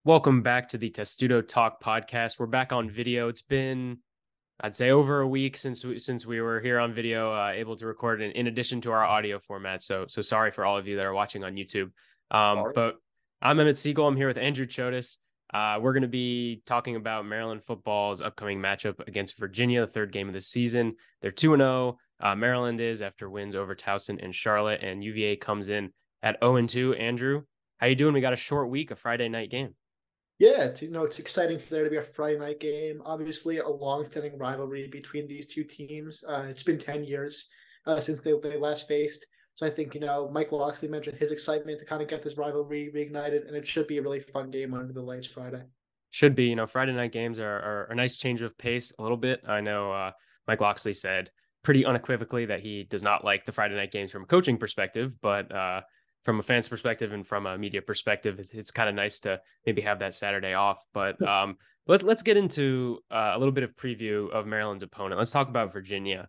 Welcome back to the Testudo Talk podcast. We're back on video. It's been, I'd say, over a week since we were here on video, able to record in addition to our audio format. So sorry for all of you that are watching on YouTube. All right. But I'm Emmett Siegel. I'm here with Andrew Chodes. We're going to be talking about Maryland football's upcoming matchup against Virginia, the third game of the season. They're 2-0. Maryland is after wins over Towson and Charlotte, and UVA comes in at 0-2. Andrew, how you doing? We got a short week, a Friday night game. Yeah, it's exciting for there to be a Friday night game. Obviously, a long-standing rivalry between these two teams. It's been 10 years since they last faced. So I think, Mike Loxley mentioned his excitement to kind of get this rivalry reignited, and it should be a really fun game under the lights Friday. Should be. Friday night games are a nice change of pace a little bit. I know Mike Loxley said pretty unequivocally that he does not like the Friday night games from a coaching perspective, but from a fan's perspective and from a media perspective, it's kind of nice to maybe have that Saturday off. But let's get into a little bit of preview of Maryland's opponent. Let's talk about Virginia.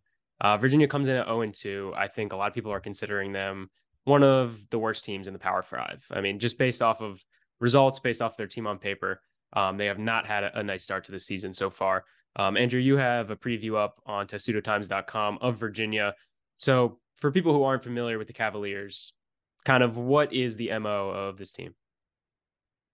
Virginia comes in at 0-2. I think a lot of people are considering them one of the worst teams in the Power Five. I mean, just based off of results, based off their team on paper. They have not had a nice start to the season so far. Andrew, you have a preview up on testudotimes.com of Virginia. So for people who aren't familiar with the Cavaliers, kind of what is the MO of this team?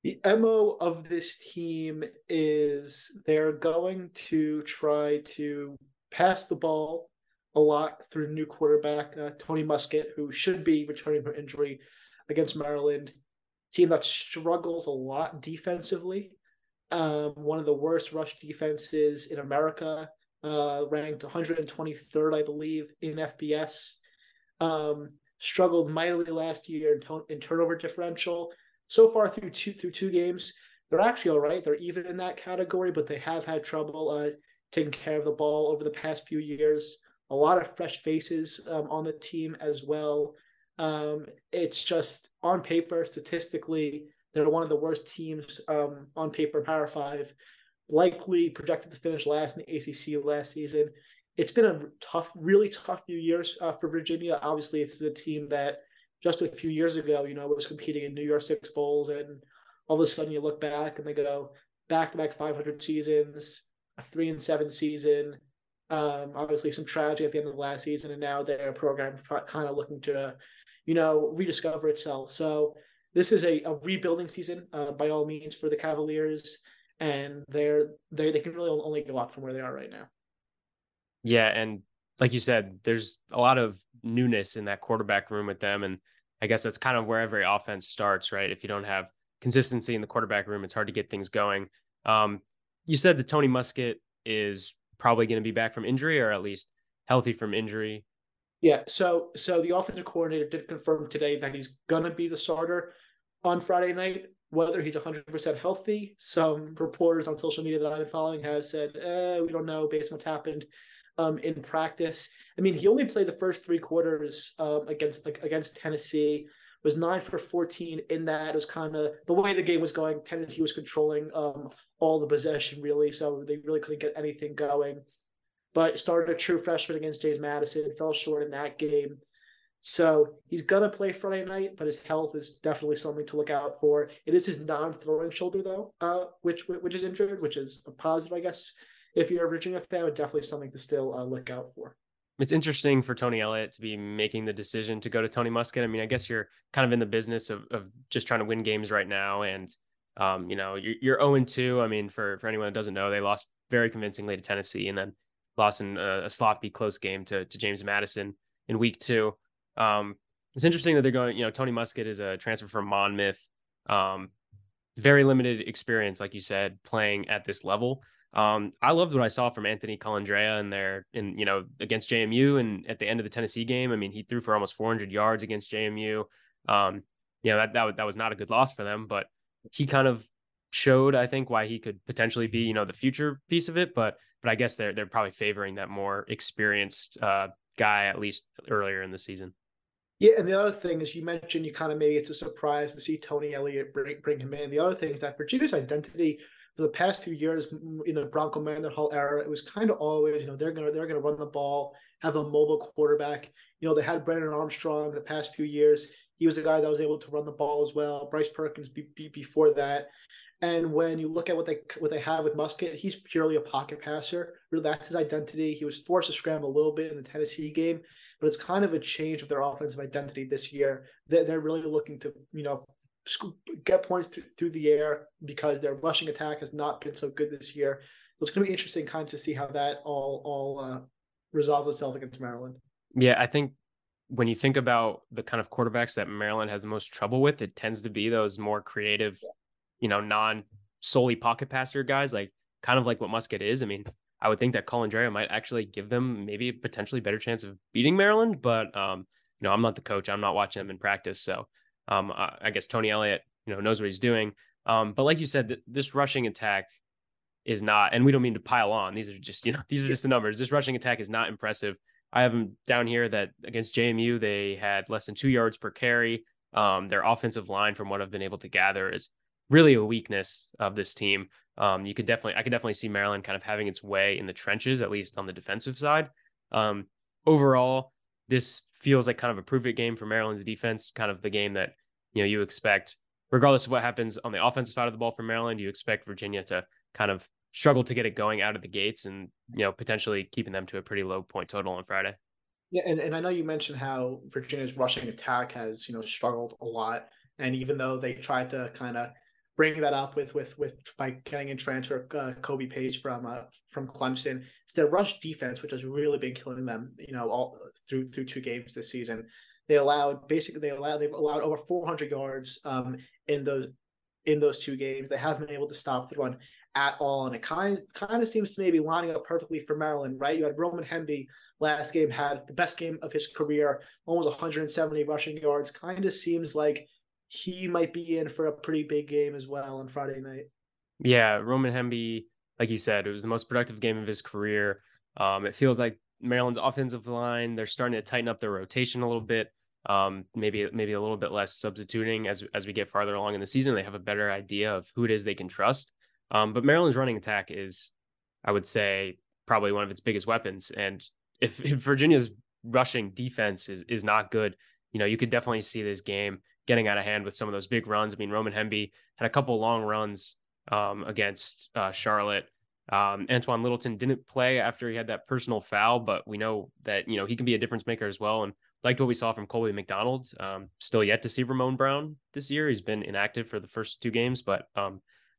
The MO of this team is they're going to try to pass the ball a lot through new quarterback, Tony Muskett, who should be returning from injury against Maryland. Team that struggles a lot defensively. One of the worst rush defenses in America, ranked 123rd, I believe, in FBS. Struggled mightily last year in turnover differential. So far through two games, they're actually all right. They're even in that category, but they have had trouble taking care of the ball over the past few years. A lot of fresh faces on the team as well. It's just on paper, statistically, they're one of the worst teams on paper, Power Five, likely projected to finish last in the ACC last season. It's been a really tough few years for Virginia. Obviously, it's a team that just a few years ago, was competing in New Year's Six Bowls, and all of a sudden you look back and they go back-to-back 500 seasons, a 3-7 season. Obviously, some tragedy at the end of the last season, and now their program kind of looking to, rediscover itself. So this is a rebuilding season by all means for the Cavaliers, and they can really only go up from where they are right now. Yeah, and like you said, there's a lot of newness in that quarterback room with them, and I guess that's kind of where every offense starts, right? If you don't have consistency in the quarterback room, it's hard to get things going. Um, you said that Tony Muskett is probably going to be back from injury, or at least healthy from injury. Yeah, so the offensive coordinator did confirm today that he's gonna be the starter on Friday night. Whether he's 100% healthy, some reporters on social media that I've been following has said, we don't know based on what's happened in practice. I mean, he only played the first three quarters against Tennessee. Was 9 for 14 in that. It was kind of the way the game was going. Tennessee was controlling all the possession really, so they really couldn't get anything going. But started a true freshman against James Madison, fell short in that game. So he's gonna play Friday night, but his health is definitely something to look out for. It is his non-throwing shoulder though, which is injured, which is a positive, I guess. If you're a Virginia fan, definitely something to still look out for. It's interesting for Tony Elliott to be making the decision to go to Tony Muskett. I mean, I guess you're kind of in the business of just trying to win games right now, and you're 0-2. I mean, for anyone that doesn't know, they lost very convincingly to Tennessee, and then lost in a sloppy close game to James Madison in week two. It's interesting that they're going. Tony Muskett is a transfer from Monmouth. Um, very limited experience, like you said, playing at this level. I loved what I saw from Anthony Colandrea against JMU and at the end of the Tennessee game. I mean, he threw for almost 400 yards against JMU. That was not a good loss for them, but he kind of showed, I think, why he could potentially be, the future piece of it. But I guess they're probably favoring that more experienced guy, at least earlier in the season. Yeah, and the other thing is you mentioned you kind of maybe it's a surprise to see Tony Elliott bring him in. The other thing is that Virginia's identity for the past few years in the Bronco Mendenhall era, it was kind of always, they're gonna run the ball, have a mobile quarterback. They had Brandon Armstrong the past few years. He was a guy that was able to run the ball as well. Bryce Perkins before that. And when you look at what they have with Musket, he's purely a pocket passer. Really, that's his identity. He was forced to scramble a little bit in the Tennessee game, but it's kind of a change of their offensive identity this year. They're really looking to get points through the air because their rushing attack has not been so good this year. So it's going to be interesting kind of to see how that all resolves itself against Maryland. Yeah, I think when you think about the kind of quarterbacks that Maryland has the most trouble with, it tends to be those more creative, non solely pocket passer guys, like kind of like what Musket is. I mean, I would think that Colandrea might actually give them maybe a potentially better chance of beating Maryland, but I'm not the coach. I'm not watching them in practice, so I guess Tony Elliott, knows what he's doing. But like you said, this rushing attack is not, and we don't mean to pile on. These are just, these are just the numbers. This rushing attack is not impressive. I have them down here that against JMU, they had less than 2 yards per carry. Their offensive line, from what I've been able to gather, is really a weakness of this team. I could definitely see Maryland kind of having its way in the trenches, at least on the defensive side. Overall, this feels like kind of a prove it game for Maryland's defense, kind of the game that, you expect, regardless of what happens on the offensive side of the ball for Maryland, you expect Virginia to kind of struggle to get it going out of the gates and, potentially keeping them to a pretty low point total on Friday. Yeah, and I know you mentioned how Virginia's rushing attack has, struggled a lot. And even though they tried to kind of bring that up with by getting in transfer Kobe Pace from Clemson, it's their rush defense, which has really been killing them, all through 2 games this season. They've allowed over 400 yards in those 2 games. They haven't been able to stop the run at all, and it kind of seems to maybe lining up perfectly for Maryland, right? You had Roman Hemby last game, had the best game of his career, almost 170 rushing yards. Kind of seems like he might be in for a pretty big game as well on Friday night. Yeah, Roman Hemby, like you said, it was the most productive game of his career. It feels like Maryland's offensive line, they're starting to tighten up their rotation a little bit. Maybe a little bit less substituting as we get farther along in the season. They have a better idea of who it is they can trust. But Maryland's running attack is, I would say, probably one of its biggest weapons. And if Virginia's rushing defense is not good, you could definitely see this game getting out of hand with some of those big runs. I mean, Roman Hemby had a couple long runs against Charlotte. Antoine Littleton didn't play after he had that personal foul, but we know that, he can be a difference maker as well. And liked what we saw from Colby McDonald. Still yet to see Ramon Brown this year. He's been inactive for the first 2 games, but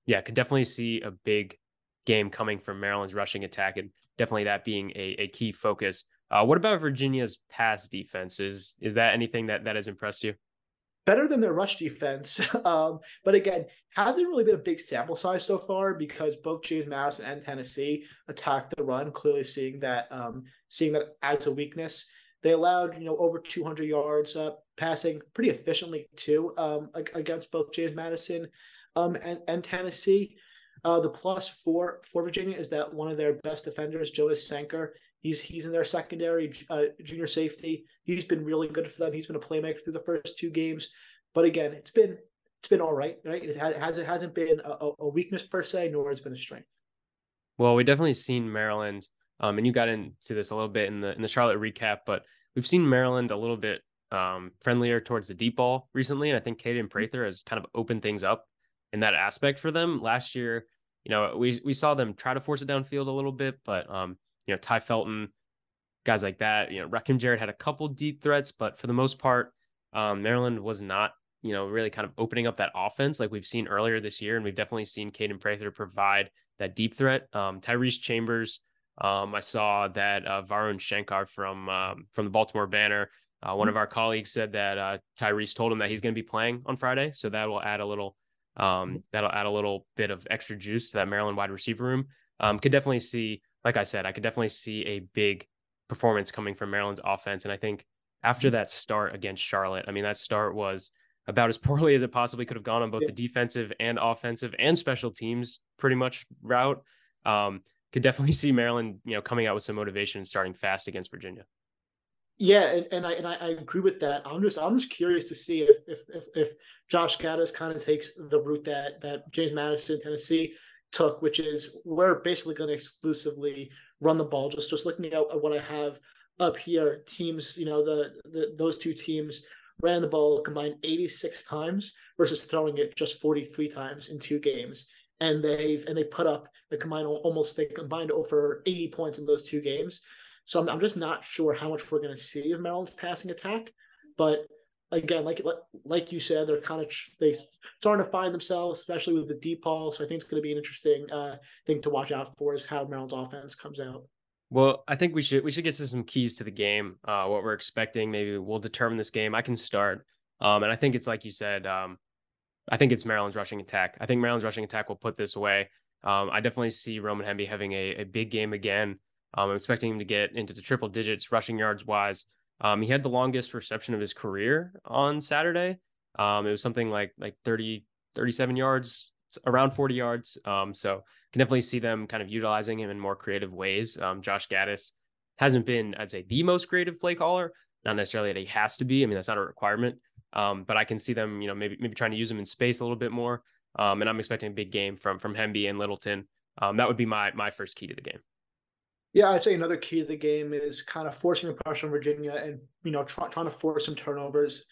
yeah, could definitely see a big game coming from Maryland's rushing attack, and definitely that being a key focus. What about Virginia's pass defense? Is that anything that has impressed you? Better than their rush defense, but again, hasn't really been a big sample size so far because both James Madison and Tennessee attacked the run, clearly seeing that as a weakness. They allowed over 200 yards passing pretty efficiently too against both James Madison and Tennessee. The plus for Virginia is that one of their best defenders, Jonas Sanker, he's in their secondary, junior safety. He's been really good for them. He's been a playmaker through the first 2 games. But again, it's been all right, right? It hasn't been a weakness per se, nor has it been a strength. Well, we definitely seen Maryland, and you got into this a little bit in the Charlotte recap, but we've seen Maryland a little bit friendlier towards the deep ball recently, and I think Caden Prather has kind of opened things up in that aspect for them. Last year, we saw them try to force it downfield a little bit, but Ty Felton, guys like that, Rakim Jarrett had a couple deep threats, but for the most part, Maryland was not, really kind of opening up that offense like we've seen earlier this year, and we've definitely seen Caden Prather provide that deep threat. Tyrese Chambers, I saw that Varun Shankar from the Baltimore Banner, one of our colleagues said that Tyrese told him that he's going to be playing on Friday, so that will add a little bit of extra juice to that Maryland wide receiver room. Could definitely see, like I said, I could definitely see a big performance coming from Maryland's offense. And I think after that start against Charlotte, I mean, that start was about as poorly as it possibly could have gone on both the defensive and offensive and special teams pretty much route. Could definitely see Maryland, coming out with some motivation and starting fast against Virginia. Yeah, and I agree with that. I'm just curious to see if Josh Gattis kind of takes the route that James Madison, Tennessee took, which is we're basically going to exclusively run the ball. Just looking at what I have up here, teams, those 2 teams ran the ball combined 86 times versus throwing it just 43 times in 2 games. And they put up they combined over 80 points in those 2 games. So I'm just not sure how much we're going to see of Maryland's passing attack. But again, like you said, they starting to find themselves, especially with the deep ball. So I think it's going to be an interesting thing to watch out for is how Maryland's offense comes out. Well, I think we should get to some keys to the game. What we're expecting, maybe we'll determine this game. I can start, and I think it's like you said. I think it's Maryland's rushing attack. I think Maryland's rushing attack will put this away. I definitely see Roman Hemby having a big game again. I'm expecting him to get into the triple digits rushing yards wise. He had the longest reception of his career on Saturday. It was something like 30, 37 yards, around 40 yards. So can definitely see them kind of utilizing him in more creative ways. Josh Gaddis hasn't been, I'd say, the most creative play caller. Not necessarily that he has to be. I mean, that's not a requirement. But I can see them, maybe trying to use him in space a little bit more. And I'm expecting a big game from Hemby and Littleton. That would be my first key to the game. Yeah, I'd say another key to the game is kind of forcing the pressure on Virginia and trying to force some turnovers.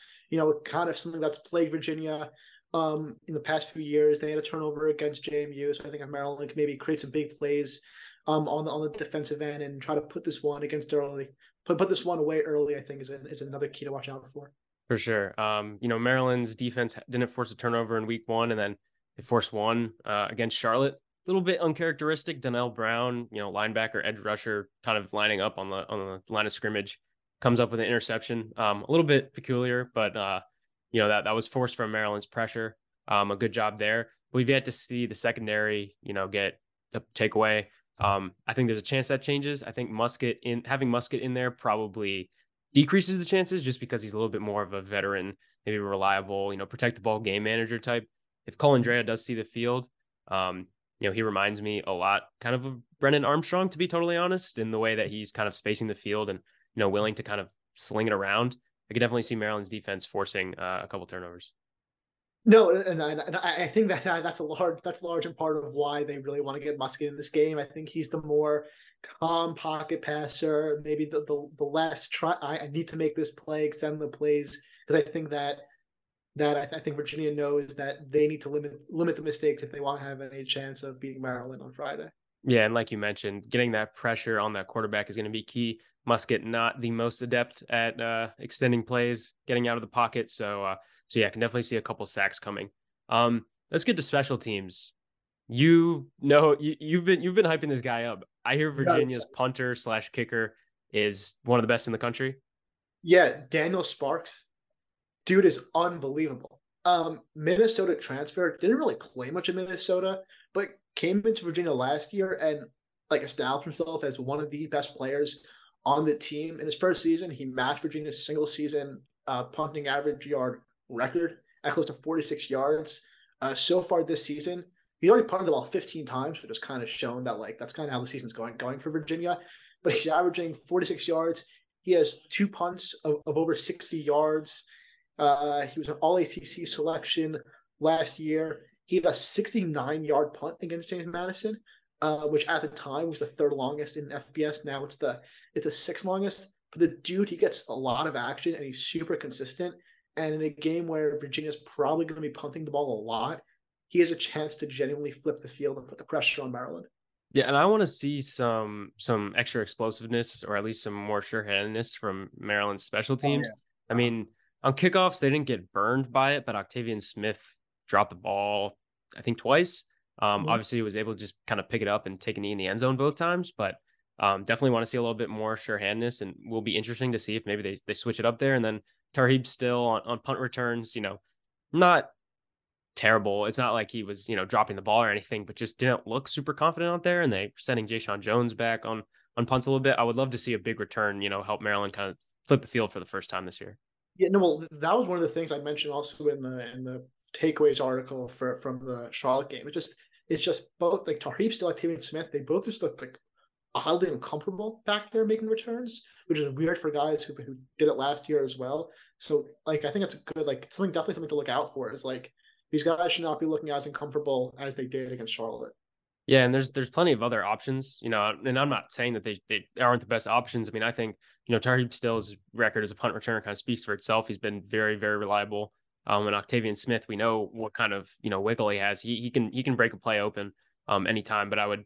Kind of something that's plagued Virginia in the past few years. They had a turnover against JMU, so I think Maryland can maybe create some big plays on the defensive end and try to put this one against early. Put this one away early, I think, is another key to watch out for. For sure. Maryland's defense didn't force a turnover in week 1, and then they forced one against Charlotte. A little bit uncharacteristic. Donnell Brown, linebacker, edge rusher, kind of lining up on the line of scrimmage, comes up with an interception. A little bit peculiar, but that was forced from Maryland's pressure. A good job there. We've yet to see the secondary, get the takeaway. I think there's a chance that changes. I think having Musket in there probably decreases the chances just because he's a little bit more of a veteran, maybe reliable, protect the ball game manager type. If Colandrea does see the field, he reminds me a lot kind of Brennan Armstrong, to be totally honest, in the way that he's kind of spacing the field and, willing to kind of sling it around. I could definitely see Maryland's defense forcing a couple turnovers. No, and I think that's large in part of why they really want to get Musket in this game. I think he's the more calm pocket passer, maybe the less try. I need to make this play, extend the plays, because I think that I think Virginia knows that they need to limit the mistakes if they want to have any chance of beating Maryland on Friday. Yeah, and like you mentioned, getting that pressure on that quarterback is going to be key. Musket not the most adept at extending plays, getting out of the pocket. So yeah, I can definitely see a couple sacks coming. Let's get to special teams. You've been hyping this guy up. I hear Virginia's punter / kicker is one of the best in the country. Yeah, Daniel Sparks, dude is unbelievable. Minnesota transfer, didn't really play much in Minnesota, but came into Virginia last year and established himself as one of the best players on the team. In his first season, he matched Virginia's single season punting average yard record at close to 46 yards. So far this season, he's already punted the ball 15 times, which has kind of shown that that's kind of how the season's going for Virginia. But he's averaging 46 yards. He has 2 punts of over 60 yards. He was an All-ACC selection last year. He had a 69-yard punt against James Madison, which at the time was the 3rd longest in FBS. Now it's the 6th longest. But the dude, he gets a lot of action and he's super consistent. And in a game where Virginia's probably going to be punting the ball a lot, he has a chance to genuinely flip the field and put the pressure on Maryland. Yeah, and I want to see some extra explosiveness, or at least some more sure-handedness from Maryland's special teams. Oh, yeah. I mean, on kickoffs, they didn't get burned by it, but Octavian Smith dropped the ball, I think, twice. Obviously, he was able to just kind of pick it up and take a knee in the end zone both times, but definitely want to see a little bit more sure-handedness, and will be interesting to see if maybe they switch it up there. And then Tarheeb still on punt returns, not terrible. It's not like he was, dropping the ball or anything, but just didn't look super confident out there. And they sending Jayshon Jones back on punts a little bit. I would love to see a big return, help Maryland kind of flip the field for the first time this year. Yeah, no, well, that was one of the things I mentioned also in the takeaways article from the Charlotte game. It's just both Tarheeb still, Octavian Smith, they both just look oddly uncomfortable back there making returns, which is weird for guys who did it last year as well. So I think it's a good something to look out for is these guys should not be looking as uncomfortable as they did against Charlotte. Yeah, and there's plenty of other options, and I'm not saying that they aren't the best options. I mean, I think, Tarheeb Still's record as a punt returner kind of speaks for itself. He's been very, very reliable. And Octavian Smith, we know what kind of, wiggle he has. He can break a play open anytime, but I would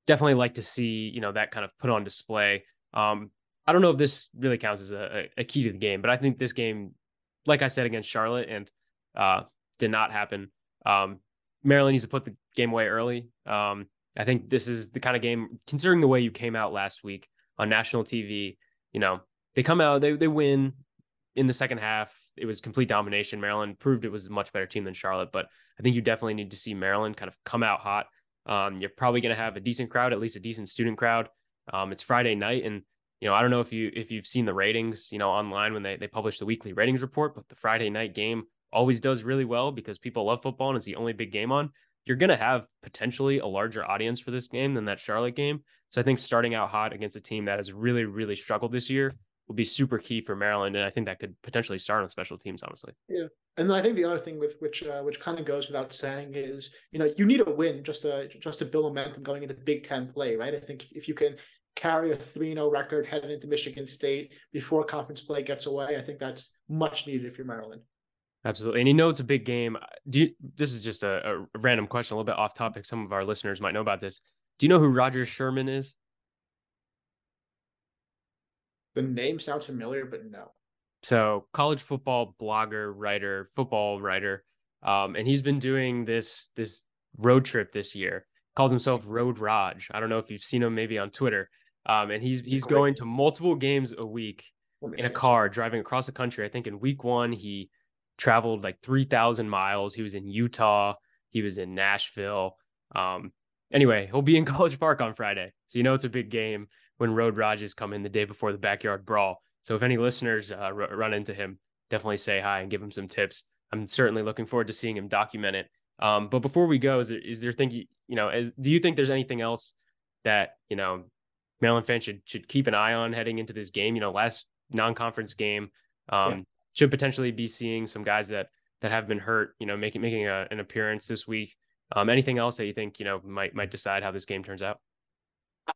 definitely like to see, that kind of put on display. I don't know if this really counts as a key to the game, but I think this game, like I said against Charlotte, and did not happen. Um, Maryland needs to put the game away early. I think this is the kind of game, considering the way you came out last week on national TV. They come out, they win in the second half. It was complete domination. Maryland proved it was a much better team than Charlotte, but I think you definitely need to see Maryland kind of come out hot. You're probably going to have a decent crowd, at least a decent student crowd. It's Friday night, and I don't know if you've seen the ratings, online when they publish the weekly ratings report, but the Friday night game always does really well because people love football and it's the only big game on. You're going to have potentially a larger audience for this game than that Charlotte game. So I think starting out hot against a team that has really, really struggled this year will be super key for Maryland, and I think that could potentially start on special teams, honestly. Yeah. And then I think the other thing with which kind of goes without saying is, you need a win just to build momentum going into Big Ten play, right? I think if you can carry a 3-0 record heading into Michigan State before conference play gets away, I think that's much needed if you're Maryland. Absolutely. And it's a big game. This is just a random question, a little bit off topic. Some of our listeners might know about this. Do you know who Roger Sherman is? The name sounds familiar, but no. So college football blogger, writer, football writer. And he's been doing this road trip this year. Calls himself Road Raj. I don't know if you've seen him maybe on Twitter. And he's Great. going to multiple games a week Let me in a see. car, driving across the country. I think in week one, he traveled like 3,000 miles. He was in Utah. He was in Nashville. Um, anyway, he'll be in College Park on Friday. So it's a big game when Road Rajas come in the day before the backyard brawl. So if any listeners run into him, definitely say hi and give him some tips. I'm certainly looking forward to seeing him document it. But before we go, is there thinking, do you think there's anything else that, Maryland fans should keep an eye on heading into this game? Last non-conference game, Yeah. should potentially be seeing some guys that have been hurt, making an appearance this week. Anything else that you think, might decide how this game turns out?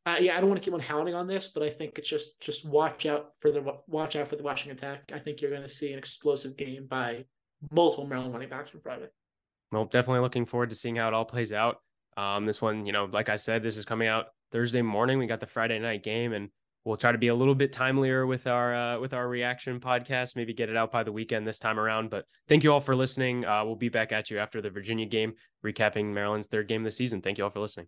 Yeah, I don't want to keep on hounding on this, but I think it's just watch out for the rushing attack. I think you're going to see an explosive game by multiple Maryland running backs on Friday. Well, definitely looking forward to seeing how it all plays out. This one, like I said, this is coming out Thursday morning. We got the Friday night game, and we'll try to be a little bit timelier with our reaction podcast. Maybe get it out by the weekend this time around. But thank you all for listening. We'll be back at you after the Virginia game, recapping Maryland's third game of the season. Thank you all for listening.